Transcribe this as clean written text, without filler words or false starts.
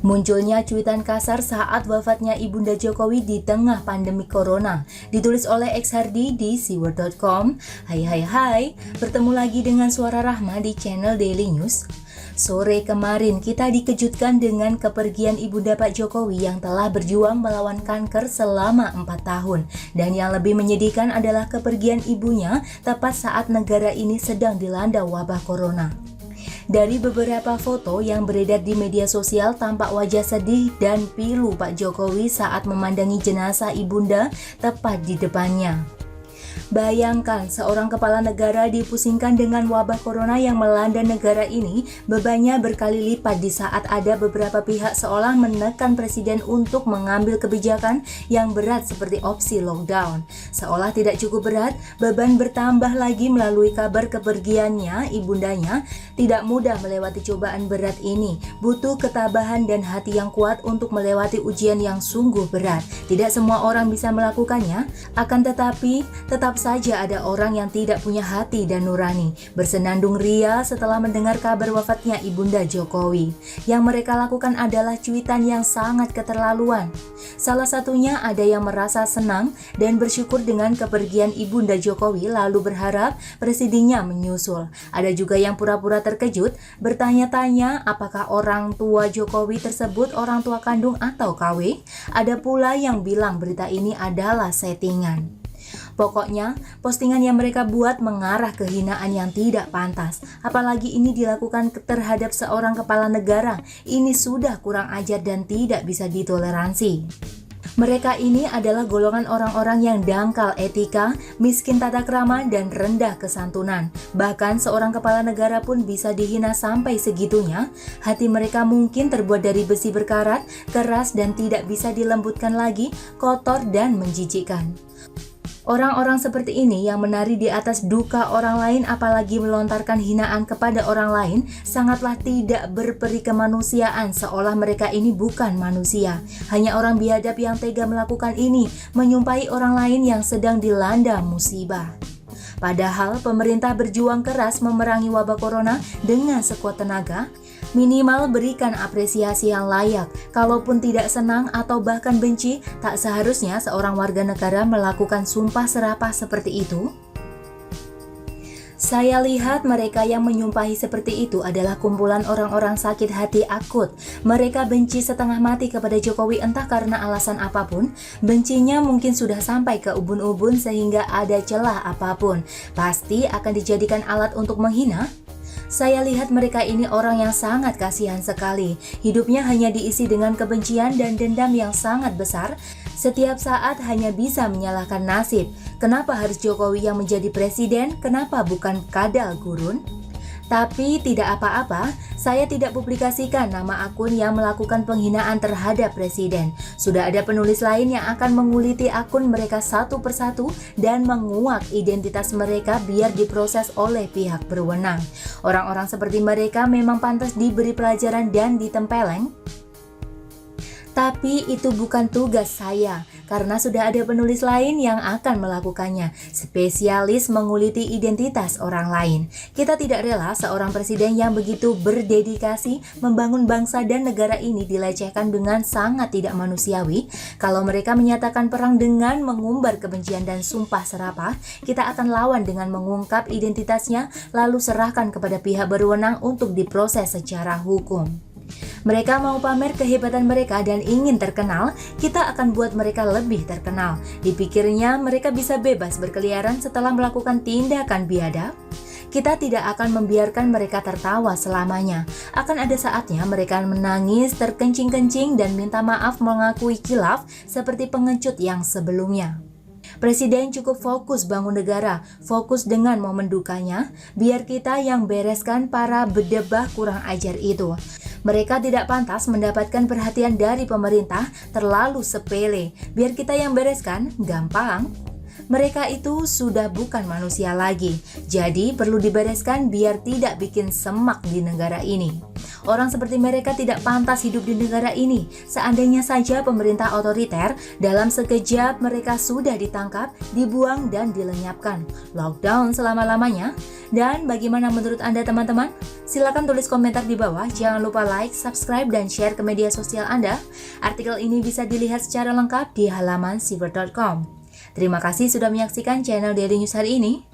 Munculnya cuitan kasar saat wafatnya Ibunda Jokowi di tengah pandemi corona. Ditulis oleh X Hardy di siword.com. Hai, bertemu lagi dengan Suara Rahma di channel Daily News. Sore kemarin kita dikejutkan dengan kepergian Ibunda Pak Jokowi yang telah berjuang melawan kanker selama 4 tahun. Dan yang lebih menyedihkan adalah kepergian ibunya tepat saat negara ini sedang dilanda wabah corona. Dari beberapa foto yang beredar di media sosial, tampak wajah sedih dan pilu Pak Jokowi saat memandangi jenazah ibunda tepat di depannya. Bayangkan seorang kepala negara dipusingkan dengan wabah corona yang melanda negara ini, bebannya berkali lipat di saat ada beberapa pihak seolah menekan presiden untuk mengambil kebijakan yang berat seperti opsi lockdown. Seolah tidak cukup berat, beban bertambah lagi melalui kabar kepergiannya ibundanya. Tidak mudah melewati cobaan berat ini, butuh ketabahan dan hati yang kuat untuk melewati ujian yang sungguh berat. Tidak semua orang bisa melakukannya, akan tetapi tetap saja ada orang yang tidak punya hati dan nurani, bersenandung ria setelah mendengar kabar wafatnya Ibunda Jokowi. Yang mereka lakukan adalah cuitan yang sangat keterlaluan. Salah satunya ada yang merasa senang dan bersyukur dengan kepergian Ibunda Jokowi lalu berharap presidennya menyusul. Ada juga yang pura-pura terkejut, bertanya-tanya apakah orang tua Jokowi tersebut orang tua kandung atau KW. Ada pula yang bilang berita ini adalah settingan. Pokoknya, postingan yang mereka buat mengarah ke hinaan yang tidak pantas. Apalagi ini dilakukan terhadap seorang kepala negara. Ini sudah kurang ajar dan tidak bisa ditoleransi. Mereka ini adalah golongan orang-orang yang dangkal etika, miskin tata krama, dan rendah kesantunan. Bahkan seorang kepala negara pun bisa dihina sampai segitunya. Hati mereka mungkin terbuat dari besi berkarat, keras dan tidak bisa dilembutkan lagi, kotor dan menjijikkan. Orang-orang seperti ini yang menari di atas duka orang lain apalagi melontarkan hinaan kepada orang lain sangatlah tidak berperi kemanusiaan, seolah mereka ini bukan manusia. Hanya orang biadab yang tega melakukan ini, menyumpahi orang lain yang sedang dilanda musibah. Padahal pemerintah berjuang keras memerangi wabah corona dengan sekuat tenaga. Minimal berikan apresiasi yang layak. Kalaupun tidak senang atau bahkan benci, tak seharusnya seorang warga negara melakukan sumpah serapah seperti itu. Saya lihat mereka yang menyumpahi seperti itu adalah kumpulan orang-orang sakit hati akut. Mereka benci setengah mati kepada Jokowi entah karena alasan apapun. Bencinya mungkin sudah sampai ke ubun-ubun sehingga ada celah apapun pasti akan dijadikan alat untuk menghina. Saya lihat mereka ini orang yang sangat kasihan sekali. Hidupnya hanya diisi dengan kebencian dan dendam yang sangat besar. Setiap saat hanya bisa menyalahkan nasib. Kenapa harus Jokowi yang menjadi presiden? Kenapa bukan Kadal Gurun? Tapi tidak apa-apa, saya tidak publikasikan nama akun yang melakukan penghinaan terhadap presiden. Sudah ada penulis lain yang akan menguliti akun mereka satu persatu dan menguak identitas mereka biar diproses oleh pihak berwenang. Orang-orang seperti mereka memang pantas diberi pelajaran dan ditempeleng. Tapi itu bukan tugas saya, karena sudah ada penulis lain yang akan melakukannya, spesialis menguliti identitas orang lain. Kita tidak rela seorang presiden yang begitu berdedikasi membangun bangsa dan negara ini dilecehkan dengan sangat tidak manusiawi. Kalau mereka menyatakan perang dengan mengumbar kebencian dan sumpah serapah, kita akan lawan dengan mengungkap identitasnya, lalu serahkan kepada pihak berwenang untuk diproses secara hukum. Mereka mau pamer kehebatan mereka dan ingin terkenal, kita akan buat mereka lebih terkenal. Dipikirnya mereka bisa bebas berkeliaran setelah melakukan tindakan biadab. Kita tidak akan membiarkan mereka tertawa selamanya. Akan ada saatnya mereka menangis, terkencing-kencing dan minta maaf mengakui khilaf seperti pengecut yang sebelumnya. Presiden cukup fokus bangun negara, fokus dengan momen dukanya, biar kita yang bereskan para bedebah kurang ajar itu. Mereka tidak pantas mendapatkan perhatian dari pemerintah, terlalu sepele. Biar kita yang bereskan, gampang. Mereka itu sudah bukan manusia lagi, jadi perlu dibereskan biar tidak bikin semak di negara ini. Orang seperti mereka tidak pantas hidup di negara ini. Seandainya saja pemerintah otoriter, dalam sekejap mereka sudah ditangkap, dibuang dan dilenyapkan. Lockdown selama-lamanya. Dan bagaimana menurut Anda teman-teman? Silakan tulis komentar di bawah. Jangan lupa like, subscribe, dan share ke media sosial Anda. Artikel ini bisa dilihat secara lengkap di halaman siber.com. Terima kasih sudah menyaksikan channel Daily News hari ini.